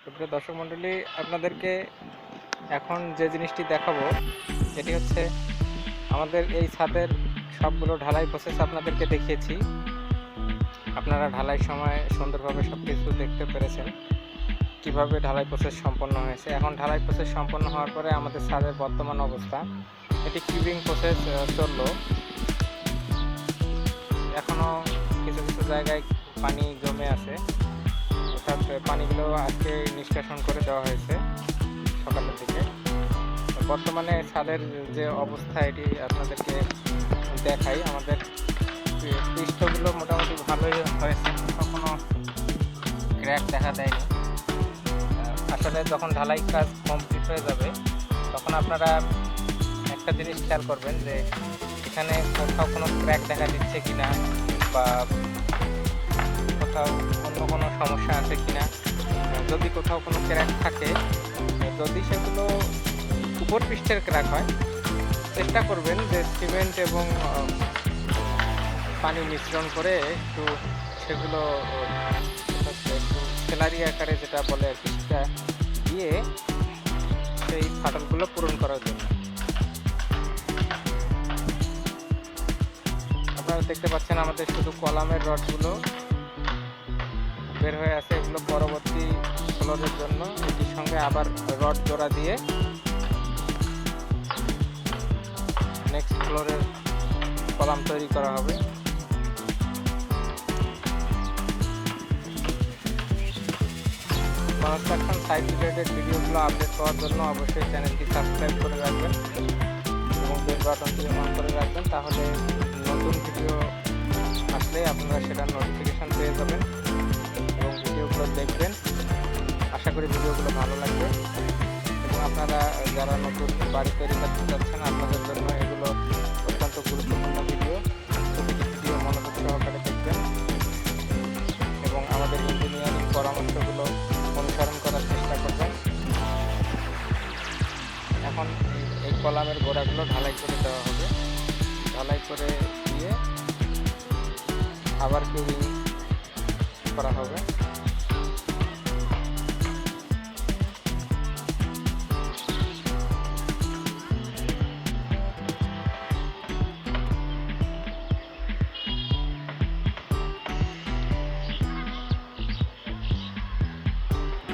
সুপ্রিয় দর্শক মণ্ডলী, আপনাদেরকে এখন যে জিনিসটি দেখাবো এটি হচ্ছে আমাদের এই ছাদের সবগুলো ঢালাই প্রসেস আপনাদেরকে দেখিয়েছি। আপনারা ঢালাই সময় সুন্দরভাবে সব কিছু দেখতে পেরেছেন কিভাবে ঢালাই প্রসেস সম্পন্ন হয়েছে। এখন ঢালাই প্রসেস সম্পন্ন হওয়ার পরে আমাদের ছাদের বর্তমান অবস্থা, এটি কিউবিং প্রসেস চললো। এখনও কিছু কিছু জায়গায় পানি জমে আছে, অর্থাৎ পানিগুলো আজকে নিষ্কাশন করে দেওয়া হয়েছে সকালের দিকে। বর্তমানে ছাদের যে অবস্থা এটি আপনাদেরকে দেখাই। আমাদের পৃষ্ঠগুলো মোটামুটি ভালোই হয়েছে, কোনো ক্র্যাক দেখা দেয়নি। আসলে যখন ঢালাই কাজ কমপ্লিট হয়ে যাবে তখন আপনারা একটা জিনিস খেয়াল করবেন যে এখানে কোথাও কোনো ক্র্যাক দেখা দিচ্ছে কিনা বা কোথাও অন্য কোনো সমস্যা আছে কিনা। যদি কোথাও কোনো ক্র্যাক থাকে, যদি সেগুলো উপর পৃষ্ঠের ক্র্যাক হয়, চেষ্টা করবেন যে সিমেন্ট এবং পানি মিশ্রণ করে একটু সেগুলো একটু স্যালারি আকারে যেটা বলে আর কি, সেটা দিয়ে সেই ফাটলগুলো পূরণ করার জন্য। আপনারা দেখতে পাচ্ছেন আমাদের শুধু কলামের রডগুলো বের হয়ে আছে, এগুলো পরবর্তী ফ্লোরের জন্য এটির সঙ্গে আবার রড জোড়া দিয়ে নেক্সট ফ্লোরের কলাম তৈরি করা হবে। কনস্ট্রাকশন সাইট রিলেটেড ভিডিওগুলো আপডেট পাওয়ার জন্য অবশ্যই চ্যানেলটি সাবস্ক্রাইব করে রাখবেন এবং বেল বাটনটি অন করে রাখবেন, তাহলে নতুন ভিডিও আসলে আপনারা সেটার নোটিফিকেশান পেয়ে যাবেন এবং ভিডিওগুলো দেখবেন। আশা করি ভিডিওগুলো ভালো লাগবে এবং আপনারা যারা নতুন বাড়ি তৈরি করতে চাচ্ছেন আপনাদের জন্য এগুলো অত্যন্ত গুরুত্বপূর্ণ ভিডিও। প্রতিটি ভিডিও মনোযোগ সহকারে দেখবেন এবং আমাদের ইঞ্জিনিয়ারিং পরামর্শগুলো অনুসরণ করার চেষ্টা করবেন। এখন এই কলামের গোড়াগুলো ঢালাই করে দেওয়া হবে। ঢালাই করে দিয়ে আবার কিউবিং করা হবে।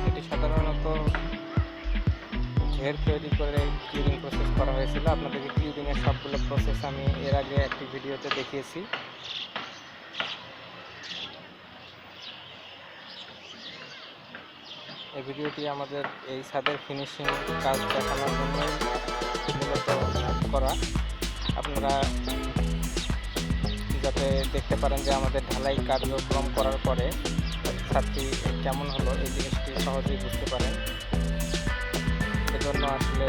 এটি সাধারণত ঘের তৈরি করে কিউবিং প্রসেস করা হয়েছিল। আপনাদেরকে কিউবিংয়ের সবগুলো প্রসেস আমি এর আগে একটি ভিডিওতে দেখিয়েছি। এই ভিডিওটি আমাদের এই ছাদের ফিনিশিং কাজ দেখানোর জন্য মূলত করা। আপনারা যাতে দেখতে পারেন যে আমাদের ঢালাই কার্যক্রম করার পরে ছাদটি কেমন হলো, এই জিনিসটি সহজেই বুঝতে পারেন। এজন্য আসলে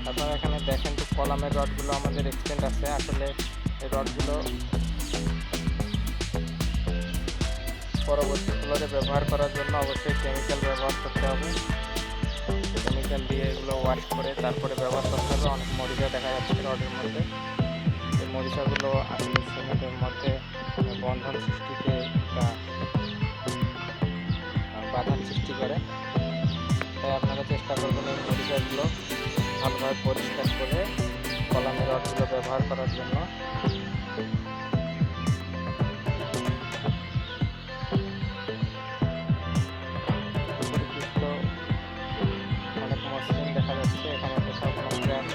আপনারা এখানে দেখেন যে কলামের রডগুলো আমাদের এক্সটেন্ড আছে। আসলে এই রডগুলো পরবর্তী ফ্লোরে ব্যবহার করার জন্য অবশ্যই কেমিক্যাল ব্যবহার করতে হবে। কেমিক্যাল দিয়ে এগুলো ওয়াশ করে তারপরে ব্যবহার করতে হবে। অনেক মরিচা দেখা যাচ্ছে রডের মধ্যে। এই মরিচাগুলো আসলে সিমেন্টের মধ্যে বন্ধন সৃষ্টিতে একটা বাধার সৃষ্টি করে। তাই আপনারা চেষ্টা করবেন এই মরিচাগুলো ভালোভাবে পরিষ্কার করে কলামের রডগুলো ব্যবহার করার জন্য। অনেক মসৃণ দেখা যাচ্ছে, এখানে কোথাও কোনো ক্র্যাক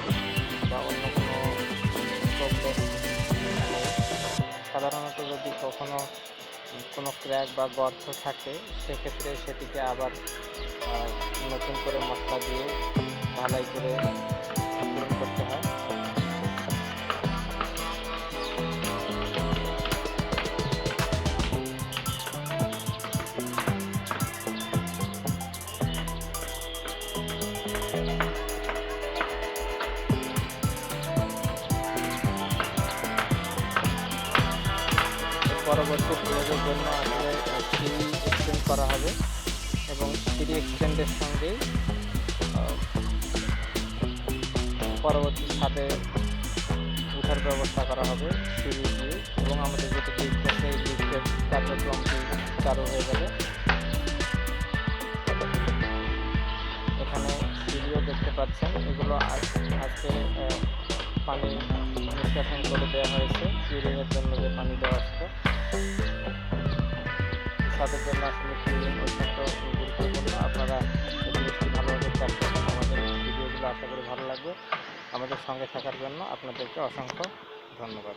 বা অন্য কোনো প্রবলেম। সাধারণত যদি কখনো কোনো ক্র্যাক বা গর্ত থাকে সেক্ষেত্রে সেটিকে আবার নতুন করে মশলা দিয়ে ঢালাই করে পূরণ করতে হয়। পরবর্তী ফ্লোরের জন্য আসলে সিঁড়ি এক্সটেন্ড করা হবে এবং সিঁড়ি এক্সটেন্ডের সঙ্গেই পরবর্তী ছাদে ওঠার ব্যবস্থা করা হবে সিঁড়ি দিয়ে। এবং আমাদের যেটা দেখতেছে কার্যক্রমটি চালু হয়ে যাবে। এখানে ভিডিও দেখতে পাচ্ছেন, এগুলো আজকে পানি নিষ্কাশন করে দেওয়া হয়েছে। কিউরিংয়ের জন্য যে পানি দেওয়া ছিল, তাদের জন্য আসলে কিউরিং অত্যন্ত গুরুত্বপূর্ণ। আপনারা এই জিনিসটি ভালোভাবে খেয়াল করবেন। আমাদের ভিডিওগুলো আশা করি ভালো লাগবে। আমাদের সঙ্গে থাকার জন্য আপনাদেরকে অসংখ্য ধন্যবাদ।